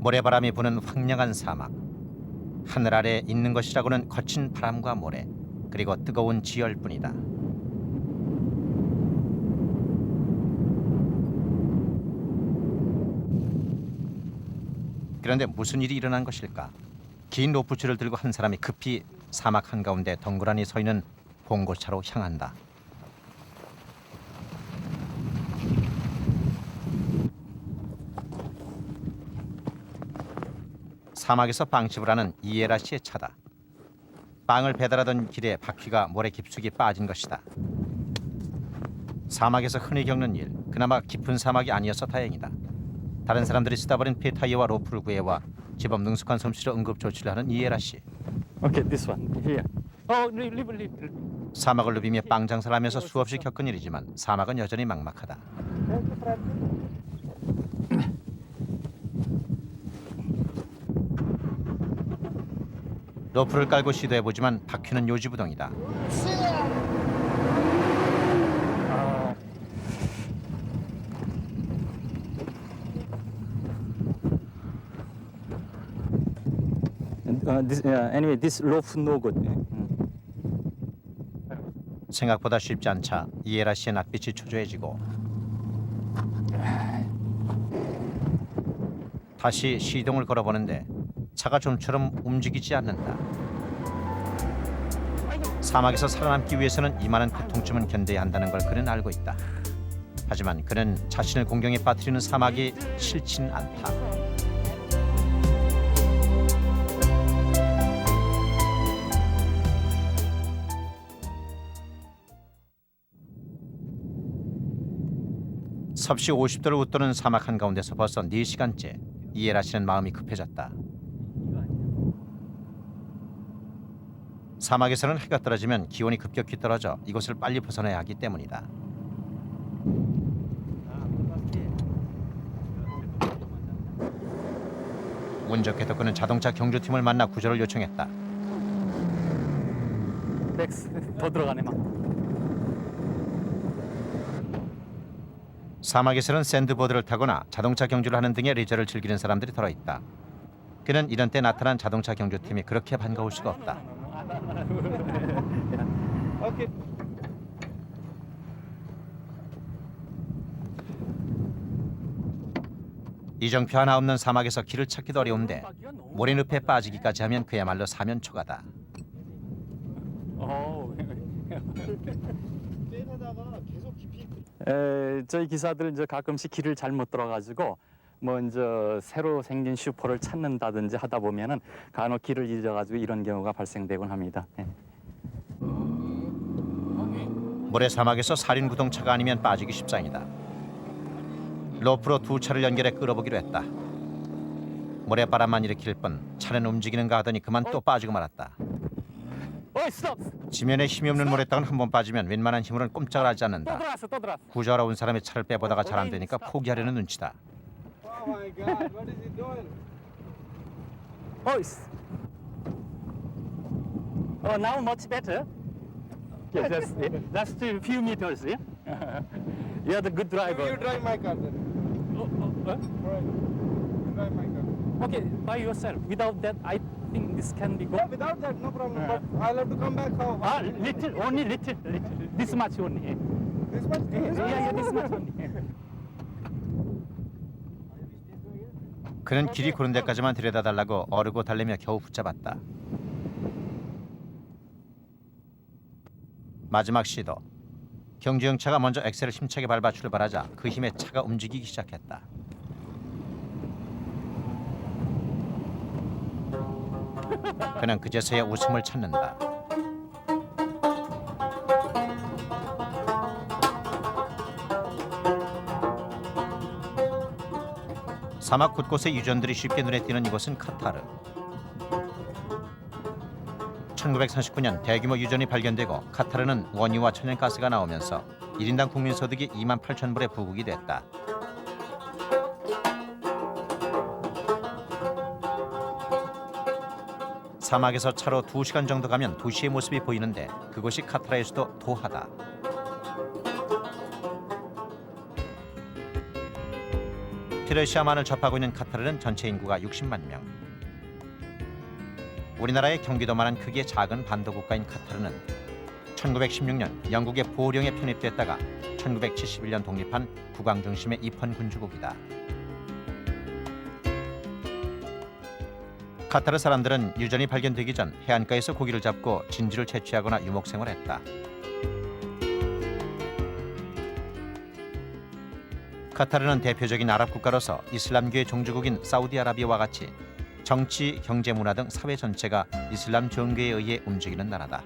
모래바람이 부는 황량한 사막. 하늘 아래 있는 것이라고는 거친 바람과 모래, 그리고 뜨거운 지열뿐이다. 그런데 무슨 일이 일어난 것일까? 긴 로프줄을 들고 한 사람이 급히 사막 한가운데 덩그러니 서 있는 봉고차로 향한다. 사막에서 빵집을 하는 이에라 씨의 차다. 빵을 배달하던 길에 바퀴가 모래 깊숙이 빠진 것이다. 사막에서 흔히 겪는 일, 그나마 깊은 사막이 아니어서 다행이다. 다른 사람들이 쓰다 버린 폐타이어와 로프를 구해와 제법 능숙한 솜씨로 응급 조치를 하는 이에라 씨. Okay, this one here. Oh, leave. 사막을 누비며 빵 장사를 하면서 수없이 겪은 일이지만 사막은 여전히 막막하다. 로프를 깔고 시도해보지만 바퀴는 요지부동이다. Anyway, this rope no good. 생각보다 쉽지 않자 이에라 씨의 낯빛이 초조해지고 다시 시동을 걸어보는데 차가 좀처럼 움직이지 않는다. 사막에서 살아남기 위해서는 이만한 고통쯤은 견뎌야 한다는 걸 그는 알고 있다. 하지만 그는 자신을 공경에 빠뜨리는 사막이 싫진 않다. 섭씨 50도를 웃도는 사막 한가운데서 벌써 4시간째 이에라 씨는 마음이 급해졌다. 사막에서는 해가 떨어지면 기온이 급격히 떨어져 이곳을 빨리 벗어나야 하기 때문이다. 운 좋게도 그는 자동차 경주팀을 만나 구조를 요청했다. 렉스 더 들어가네 막. 사막에서는 샌드보드를 타거나 자동차 경주를 하는 등의 레저를 즐기는 사람들이 들어있다. 그는 이런 때 나타난 자동차 경주팀이 그렇게 반가울 수가 없다. Okay. 이정표 하나 없는 사막에서 길을 찾기도 어려운데 모래늪에 빠지기까지 하면 그야말로 사면초가다. 저희 기사들 이제 가끔씩 길을 잘못 들어가지고 뭐 이제 새로 생긴 슈퍼를 찾는다든지 하다 보면은 간혹 길을 잊어가지고 이런 경우가 발생되곤 합니다. 모래 사막에서 살인구동차가 아니면 빠지기 십상이다. 로프로 두 차를 연결해 끌어보기로 했다. 모래바람만 일으킬 뿐 차는 움직이는가 하더니 그만 또 빠지고 말았다. 지면에 힘이 없는 모래땅은 한 번 빠지면 웬만한 힘으로는 꼼짝을 하지 않는다. 또 들어왔어. 구조하러 온 사람의 차를 빼보다가 잘 안 되니까 포기하려는 눈치다. Oh my God, what is he doing? Oh, now much better. Yes, that's a few meters. Yeah, you're the good driver. You drive my car then. Right. You drive my car. Okay, by yourself. Without that, I think this can be Yeah, good. without that, no problem. But I'll have to come back. How? Only little. This much only. This much? Yeah, this much only. 그는 길이 고른 데까지만 들여다달라고 어르고 달래며 겨우 붙잡았다. 마지막 시도. 경주형차가 먼저 엑셀을 힘차게 밟아 출발하자 그 힘에 차가 움직이기 시작했다. 그는 그제서야 웃음을 찾는다. 사막 곳곳에 유전들이 쉽게 눈에 띄는 이곳은 카타르. 1939년 대규모 유전이 발견되고 카타르는 원유와 천연가스가 나오면서 1인당 국민 소득이 28,000불의 부국이 됐다. 사막에서 차로 2시간 정도 가면 도시의 모습이 보이는데 그곳이 카타르의 수도 도하다. 터키러시아만을 접하고 있는 카타르는 전체 인구가 60만 명. 우리나라의 경기도만한 크기의 작은 반도 국가인 카타르는 1916년 영국의 보령에 편입됐다가 1971년 독립한 국왕 중심의 입헌 군주국이다. 카타르 사람들은 유전이 발견되기 전 해안가에서 고기를 잡고 진주를 채취하거나 유목생활했다. 카타르는 대표적인 아랍 국가로서 이슬람교의 종주국인 사우디아라비아와 같이 정치, 경제, 문화 등 사회 전체가 이슬람 종교에 의해 움직이는 나라다.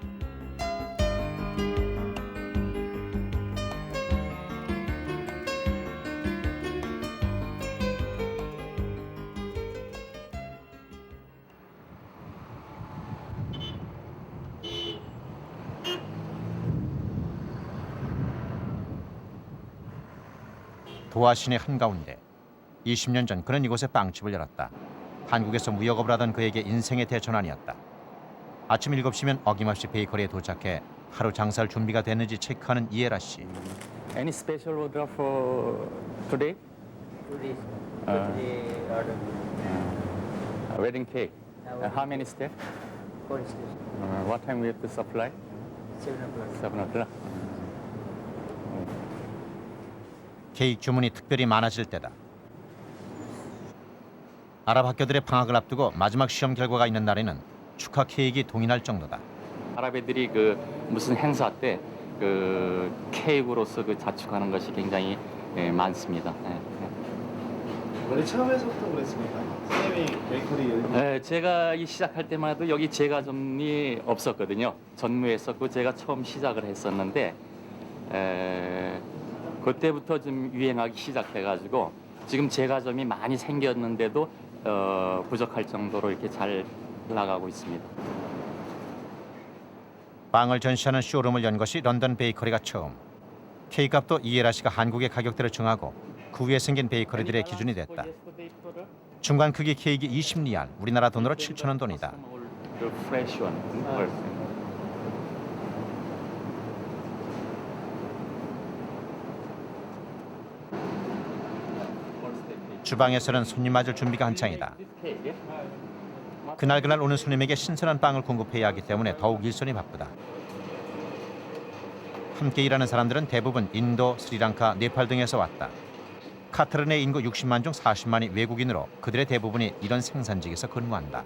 도하 시내 한가운데 20년 전 그는 이곳에 빵집을 열었다. 한국에서 무역업을 하던 그에게 인생의 대전환이었다. 아침 7시면 어김없이 베이커리에 도착해 하루 장사할 준비가 됐는지 체크하는 이에라 씨. Any special order for today? Today, Uh, today order Wedding cake. How many steps? for station What time we have to supply? 7 o'clock. 7 o'clock. 케이크 주문이 특별히 많아질 때다. 아랍 학교들의 방학을 앞두고 마지막 시험 결과가 있는 날에는 축하 케이크가 동인할 정도다. 아랍 애들이 그 무슨 행사 때 그 케이크로서 그 자축하는 것이 굉장히 많습니다. 원래 처음에서부터 그랬습니까? 선생님이 베이커리 열린 제가 이 시작할 때만 해도 여기 제과점이 없었거든요. 전무했었고 제가 처음 시작을 했었는데 그때부터 좀 유행하기 시작해가지고 지금 제과점이 많이 생겼는데도 부족할 정도로 이렇게 잘 나가고 있습니다. 빵을 전시하는 쇼룸을 연 것이 런던 베이커리가 처음. 케이크 값도 이에라 씨가 한국의 가격대로 정하고 그 위에 생긴 베이커리들의 기준이 됐다. 중간 크기 케이크 20리알, 우리나라 돈으로 7,000원 돈이다. 주방에서는 손님 맞을 준비가 한창이다. 그날 오는 손님에게 신선한 빵을 공급해야 하기 때문에 더욱 일손이 바쁘다. 함께 일하는 사람들은 대부분 인도, 스리랑카, 네팔 등에서 왔다. 카타르 내 인구 60만 중 40만이 외국인으로 그들의 대부분이 이런 생산직에서 근무한다.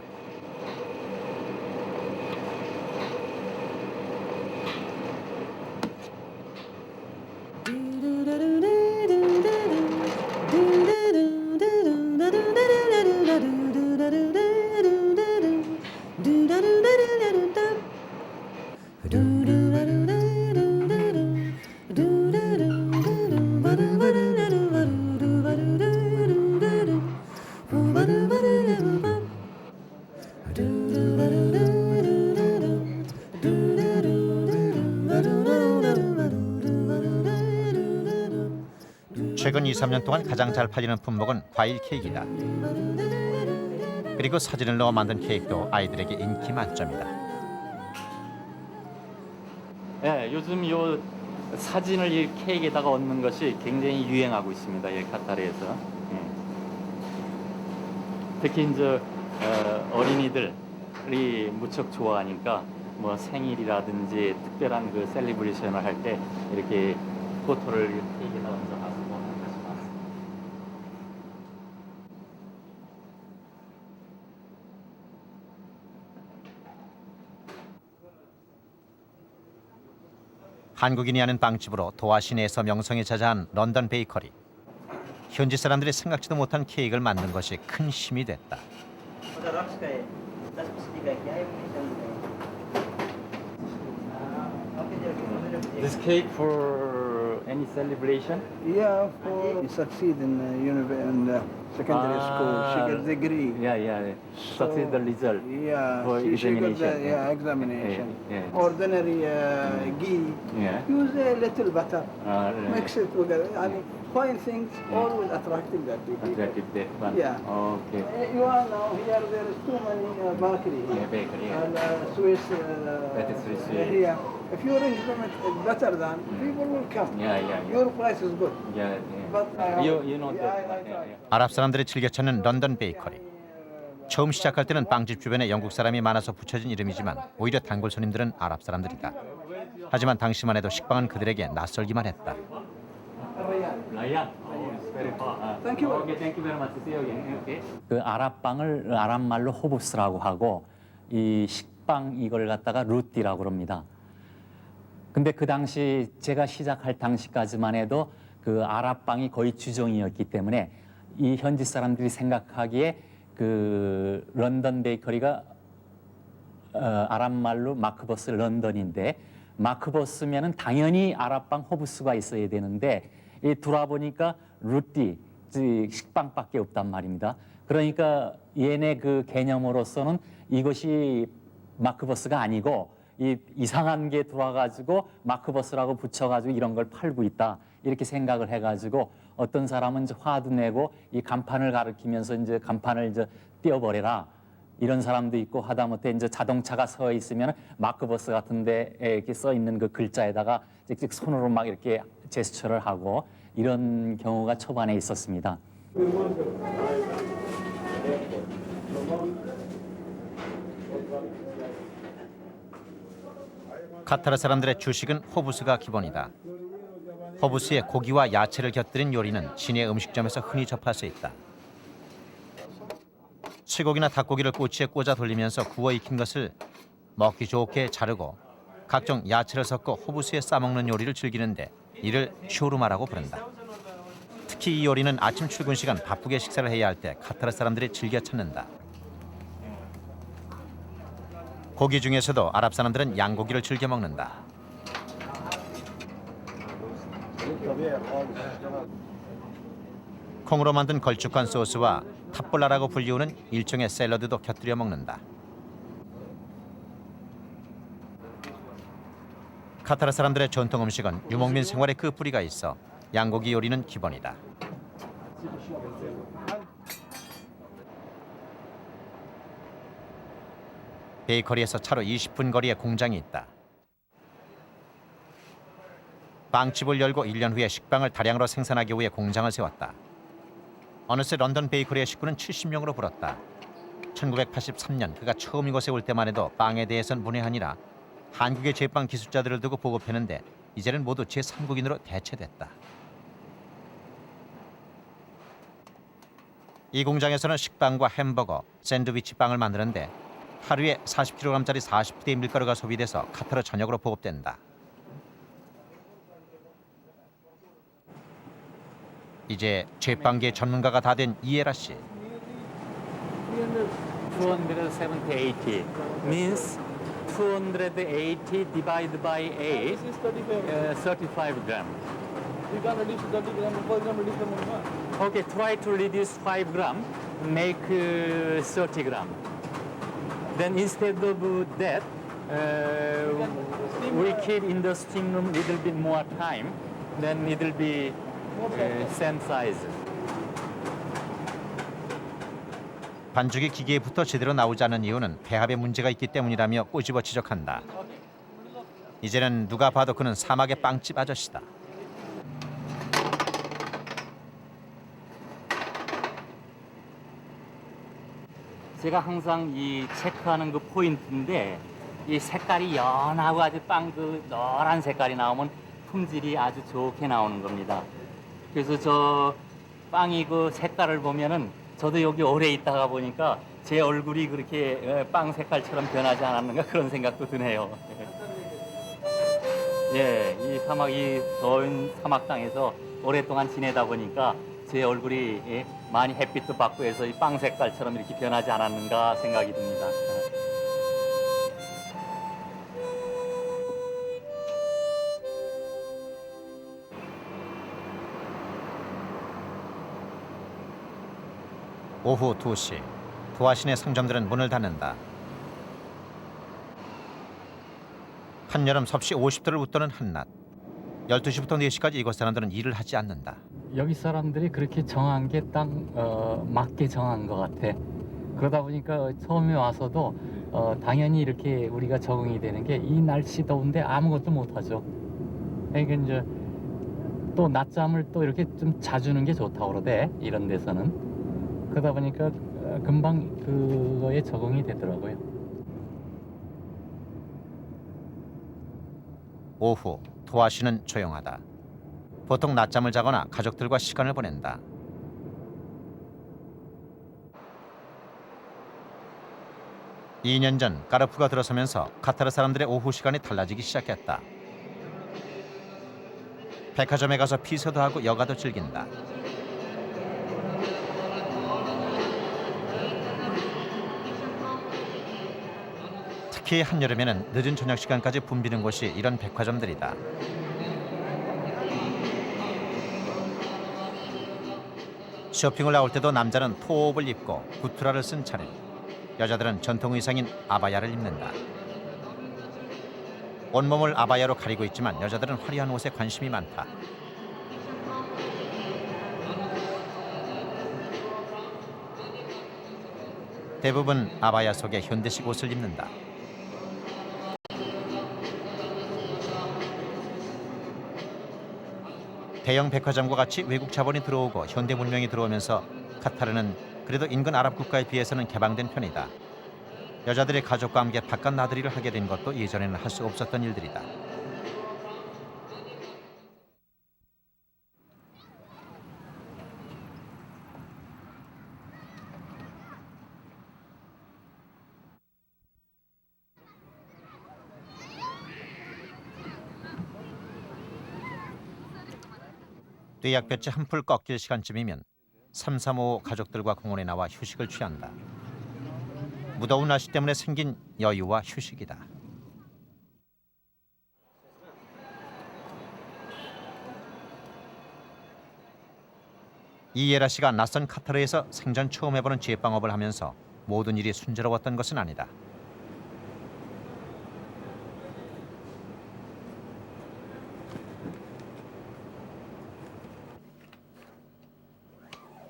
최근 2, 3년 동안 가장 잘 팔리는 품목은 과일 케이크이다. 그리고 사진을 넣어 만든 케이크도 아이들에게 인기 만점이다. 네, 요즘 요 사진을 이 케이크에다가 얹는 것이 굉장히 유행하고 있습니다. 이 카타르에서. 특히 이제 어린이들이 무척 좋아하니까 뭐 생일이라든지 특별한 그 셀리브레이션을 할 때 이렇게 포토를 케이크에다 얹어 가지고 다시 봤습니다. 한국인이 하는 빵집으로 도하 시내에서 명성이 자자한 런던 베이커리. 현지 사람들이 생각지도 못한 케이크를 만든 것이 큰 힘이 됐다. This cake for any celebration? Yeah, for succeed in secondary school. She got degree. Yeah. Succeed the result. Yeah, For she got examination. the examination. Yeah. Ordinary ghee. Yeah. Use a little butter. Right. Mix it together. I mean, fine things always attracting that people. Attractive that one. Yeah. Okay. You are now here. There is too many bakery Yeah, here. bakery. Yeah. And Swiss. That is Swiss, Here. If your increment is better than, people will come. Your price is good. But 아랍 사람들이 즐겨 찾는 런던 베이커리. 처음 시작할 때는 빵집 주변에 영국 사람이 많아서 붙여진 이름이지만 오히려 단골 손님들은 아랍 사람들이다. 하지만 당시만 해도 식빵은 그들에게 낯설기만 했다. Thank you. 그 아랍빵을 아랍 말로 호부스라고 하고 이 식빵 이걸 갖다가 루띠라고 그럽니다. 근데 그 당시 제가 시작할 당시까지만 해도 그 아랍빵이 거의 주종이었기 때문에 이 현지 사람들이 생각하기에 그 런던 베이커리가 아랍 말로 마크버스 런던인데 마크버스면은 당연히 아랍빵 호부스가 있어야 되는데 이 돌아보니까 루띠 식빵밖에 없단 말입니다. 그러니까 얘네 그 개념으로서는 이것이 마크버스가 아니고 이 이상한 게 들어와가지고 마크버스라고 붙여가지고 이런 걸 팔고 있다 이렇게 생각을 해가지고 어떤 사람은 이제 화도 내고 이 간판을 가리키면서 이제 간판을 이제 띄워버려라 이런 사람도 있고 하다못해 이제 자동차가 서 있으면 마크버스 같은데 이렇게 써 있는 그 글자에다가 찍찍 손으로 막 이렇게 제스처를 하고 이런 경우가 초반에 있었습니다. 카타르 사람들의 주식은 호부스가 기본이다. 호부스에 고기와 야채를 곁들인 요리는 시내 음식점에서 흔히 접할 수 있다. 쇠고기나 닭고기를 꼬치에 꽂아 돌리면서 구워 익힌 것을 먹기 좋게 자르고 각종 야채를 섞어 호부스에 싸먹는 요리를 즐기는데 이를 쇼르마라고 부른다. 특히 이 요리는 아침 출근 시간 바쁘게 식사를 해야 할 때 카타르 사람들이 즐겨 찾는다. 고기 중에서도 아랍 사람들은 양고기를 즐겨 먹는다. 콩으로 만든 걸쭉한 소스와 탑볼라라고 불리우는 일종의 샐러드도 곁들여 먹는다. 카타르 사람들의 전통 음식은 유목민 생활의 그 뿌리가 있어 양고기 요리는 기본이다. 베이커리에서 차로 20분 거리에 공장이 있다. 빵집을 열고 1년 후에 식빵을 다량으로 생산하기 위해 공장을 세웠다. 어느새 런던 베이커리의 식구는 70명으로 불었다. 1983년 그가 처음 이곳에 올 때만 해도 빵에 대해선 문외한이라 한국의 제빵 기술자들을 두고 보급했는데 이제는 모두 제3국인으로 대체됐다. 이 공장에서는 식빵과 햄버거, 샌드위치 빵을 만드는데 하루에 40kg짜리 40부대의 밀가루가 소비돼서 카타르 전역으로 보급된다. 이제 제빵계 전문가가 다 된 이에라 씨. 270, 80 means 280 divided by 8, 35 gram. You can reduce 30 gram, for example, reduce the more. Okay, try to reduce 5 gram, make 30 gram. Then instead of that, we keep in the steam room a little bit more time, then it will be same size. 반죽이 기계에부터 제대로 나오지 않는 이유는 배합에 문제가 있기 때문이라며 꼬집어 지적한다. 이제는 누가 봐도 그는 사막의 빵집 아저씨다. 제가 항상 이 체크하는 그 포인트인데 이 색깔이 연하고 아주 빵 그 노란 색깔이 나오면 품질이 아주 좋게 나오는 겁니다. 그래서 저 빵이 그 색깔을 보면은 저도 여기 오래 있다가 보니까 제 얼굴이 그렇게 빵 색깔처럼 변하지 않았는가 그런 생각도 드네요. 예, 이 사막, 이 더운 사막 땅에서 오랫동안 지내다 보니까 제 얼굴이 많이 햇빛도 받고 해서 이 빵 색깔처럼 이렇게 변하지 않았는가 생각이 듭니다. 오후 2시, 도화신의 상점들은 문을 닫는다. 한여름 섭씨 50도를 웃도는 한낮. 12시부터 4시까지 이곳 사람들은 일을 하지 않는다. 여기 사람들이 그렇게 정한 게 딱 맞게 정한 것 같아. 그러다 보니까 처음에 와서도 당연히 이렇게 우리가 적응이 되는 게 이 날씨 더운데 아무것도 못하죠. 그러니까 이제 또 낮잠을 또 이렇게 좀 자주는 게 좋다고 그러대, 이런 데서는. 그러다 보니까 금방 그거에 적응이 되더라고요. 오후 토아시는 조용하다. 보통 낮잠을 자거나 가족들과 시간을 보낸다. 이 년 전 까르푸가 들어서면서 카타르 사람들의 오후 시간이 달라지기 시작했다. 백화점에 가서 피서도 하고 여가도 즐긴다. 특히 한여름에는 늦은 저녁 시간까지 붐비는 곳이 이런 백화점들이다. 쇼핑을 나올 때도 남자는 토옵을 입고 구투라를 쓴 차림, 여자들은 전통 의상인 아바야를 입는다. 온몸을 아바야로 가리고 있지만 여자들은 화려한 옷에 관심이 많다. 대부분 아바야 속에 현대식 옷을 입는다. 대형 백화점과 같이 외국 자본이 들어오고 현대 문명이 들어오면서 카타르는 그래도 인근 아랍 국가에 비해서는 개방된 편이다. 여자들이 가족과 함께 바깥 나들이를 하게 된 것도 예전에는 할 수 없었던 일들이다. 떼약볕이 한풀 꺾일 시간쯤이면 335 가족들과 공원에 나와 휴식을 취한다. 무더운 날씨 때문에 생긴 여유와 휴식이다. 이예라 씨가 낯선 카타르에서 생전 처음 해보는 제빵업을 하면서 모든 일이 순조로웠던 것은 아니다.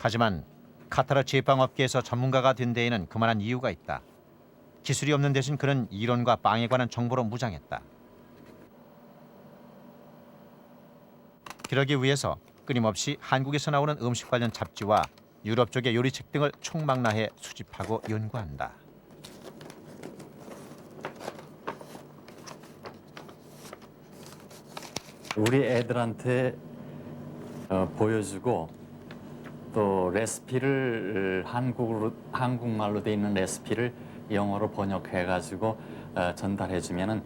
하지만 카타르 제빵업계에서 전문가가 된 데에는 그만한 이유가 있다. 기술이 없는 대신 그는 이론과 빵에 관한 정보로 무장했다. 그러기 위해서 끊임없이 한국에서 나오는 음식 관련 잡지와 유럽 쪽의 요리책 등을 총망라해 수집하고 연구한다. 우리 애들한테 보여주고 또 레시피를 한국말로 돼 있는 레시피를 영어로 번역해가지고 전달해주면은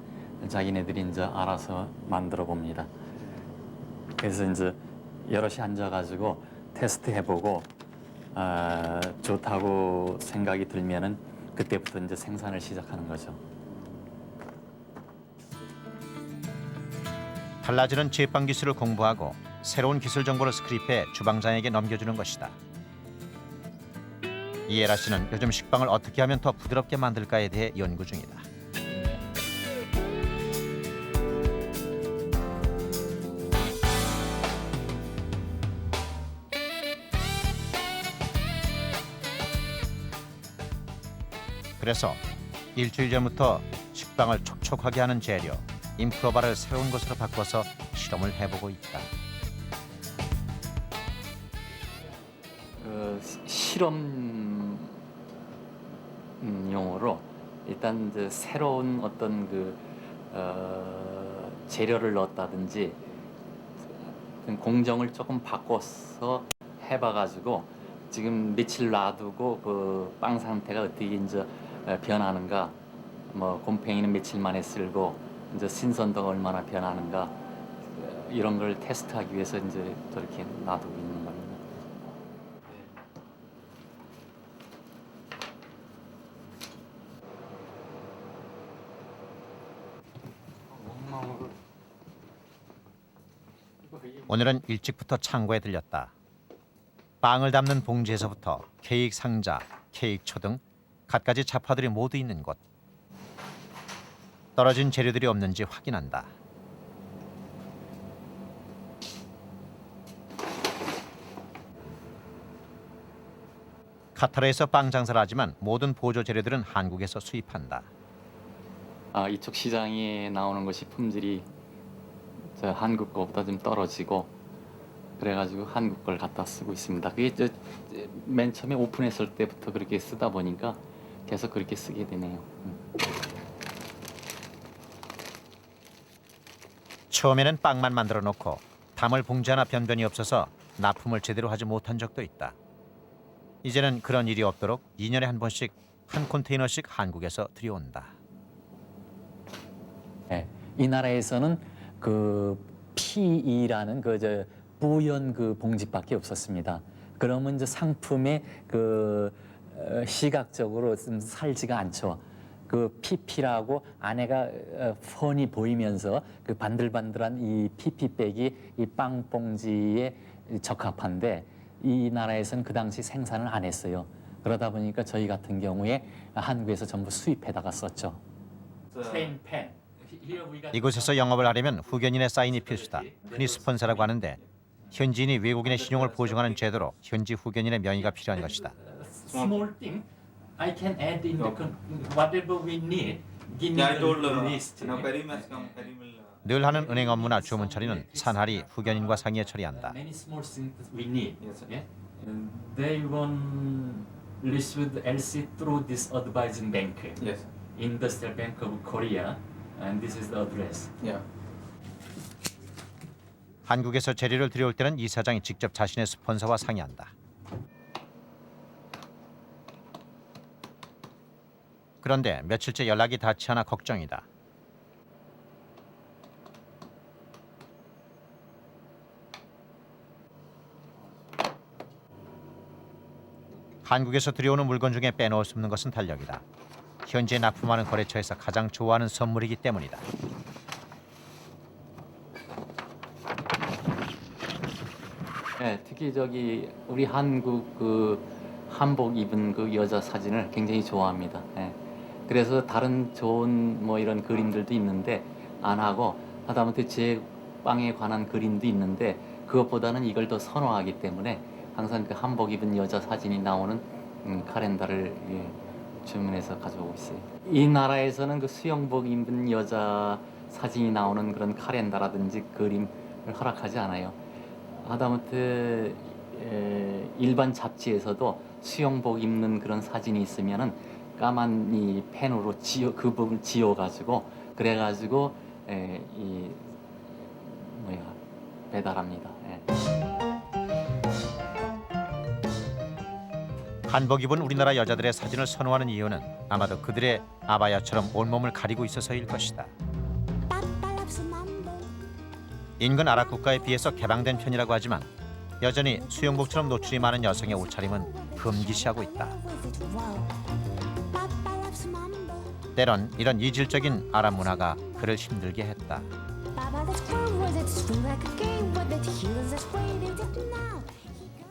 자기네들이 이제 알아서 만들어 봅니다. 그래서 이제 여럿이 앉아가지고 테스트 해보고 좋다고 생각이 들면은 그때부터 이제 생산을 시작하는 거죠. 달라지는 제빵 기술을 공부하고 새로운 기술 정보를 스크립해 주방장에게 넘겨주는 것이다. 이예라 씨는 요즘 식빵을 어떻게 하면 더 부드럽게 만들까에 대해 연구 중이다. 그래서 일주일 전부터 식빵을 촉촉하게 하는 재료 임프로바를 새로운 것으로 바꿔서 실험을 해보고 있다. 실험용으로 일단 이제 새로운 어떤 재료를 넣었다든지 공정을 조금 바꿔서 해봐가지고 지금 며칠 놔두고 그 빵 상태가 어떻게 이제 변하는가, 뭐 곰팡이는 며칠 만에 쓸고 이제 신선도가 얼마나 변하는가 이런 걸 테스트하기 위해서 이제 저렇게 놔두고 있는 겁니다. 오늘은 일찍부터 창고에 들렸다. 빵을 담는 봉지에서부터 케이크 상자, 케이크 초 등 갖가지 잡화들이 모두 있는 곳. 떨어진 재료들이 없는지 확인한다. 카타르에서 빵 장사를 하지만 모든 보조 재료들은 한국에서 수입한다. 이쪽 시장에 나오는 것이 품질이 저 한국 거보다 좀 떨어지고 그래가지고 한국 걸 갖다 쓰고 있습니다. 그게 맨 처음에 오픈했을 때부터 그렇게 쓰다 보니까 계속 그렇게 쓰게 되네요. 처음에는 빵만 만들어 놓고 담을 봉지 하나 변변이 없어서 납품을 제대로 하지 못한 적도 있다. 이제는 그런 일이 없도록 2년에 한 번씩 한 컨테이너씩 한국에서 들여온다. 네, 이 나라에서는 그 PE라는 뿌연 그 봉지밖에 없었습니다. 그러면 이제 상품의 시각적으로 좀 살지가 않죠. 그 PP라고 안에가 훤히 보이면서 그 반들반들한 이 PP백이 이 빵 봉지에 적합한데 이 나라에서는 그 당시 생산을 안 했어요. 그러다 보니까 저희 같은 경우에 한국에서 전부 수입해다가 썼죠. 이곳에서 영업을 하려면 후견인의 사인이 필수다. 흔히 스폰서라고 하는데 현지인이 외국인의 신용을 보증하는 제도로 현지 후견인의 명의가 필요한 것이다. Small thing, I can add in the whatever we need. Give me the list. 늘 하는 은행 업무나 주문 처리는 산하리 후견인과 상의해 처리한다. Many small things we need. Yeah? And they won't receive LC through this advising bank. Yes. Industrial Bank of Korea, and this is the address. Yeah. 한국에서 재료를 들여올 때는 이 사장이 직접 자신의 스폰서와 상의한다. 그런데 며칠째 연락이 닿지 않아 걱정이다. 한국에서 들여오는 물건 중에 빼놓을 수 없는 것은 달력이다. 현지에 납품하는 거래처에서 가장 좋아하는 선물이기 때문이다. 네, 특히 우리 한국 한복 입은 그 여자 사진을 굉장히 좋아합니다. 네. 그래서 다른 좋은 이런 그림들도 있는데 안 하고 하다못해 제 빵에 관한 그림도 있는데 그것보다는 이걸 더 선호하기 때문에 항상 그 한복 입은 여자 사진이 나오는 카렌다를 주문해서 가져오고 있어요. 이 나라에서는 그 수영복 입은 여자 사진이 나오는 그런 카렌다라든지 그림을 허락하지 않아요. 하다못해 일반 잡지에서도 수영복 입는 그런 사진이 있으면은 까만 이 펜으로 그 부분 지워가지고 그래가지고 배달합니다. 한복 입은 우리나라 여자들의 사진을 선호하는 이유는 아마도 그들의 아바야처럼 온몸을 가리고 있어서일 것이다. 인근 아랍 국가에 비해서 개방된 편이라고 하지만 여전히 수영복처럼 노출이 많은 여성의 옷차림은 금기시하고 있다. 때론 이런 이질적인 아랍 문화가 그를 힘들게 했다.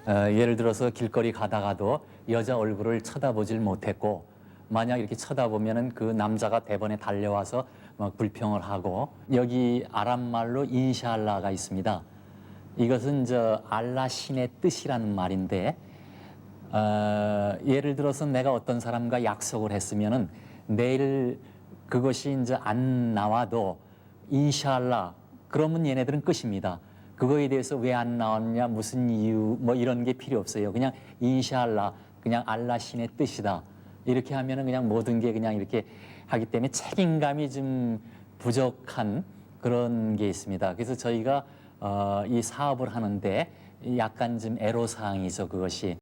예를 들어서 길거리 가다가도 여자 얼굴을 쳐다보질 못했고 만약 이렇게 쳐다보면은 그 남자가 대번에 달려와서 막 불평을 하고 여기 아랍 말로 인샬라가 있습니다. 이것은 알라 신의 뜻이라는 말인데 예를 들어서 내가 어떤 사람과 약속을 했으면은 내일 그것이 안 나와도 인샬라 그러면 얘네들은 끝입니다. 그거에 대해서 왜 안 나왔냐 무슨 이유 이런 게 필요 없어요. 그냥 인샬라 그냥 알라 신의 뜻이다. 이렇게 하면은 그냥 모든 게 그냥 이렇게 하기 때문에 책임감이 좀 부족한 그런 게 있습니다. 그래서 저희가 이 사업을 하는데 약간 좀 애로사항이죠, 그것이.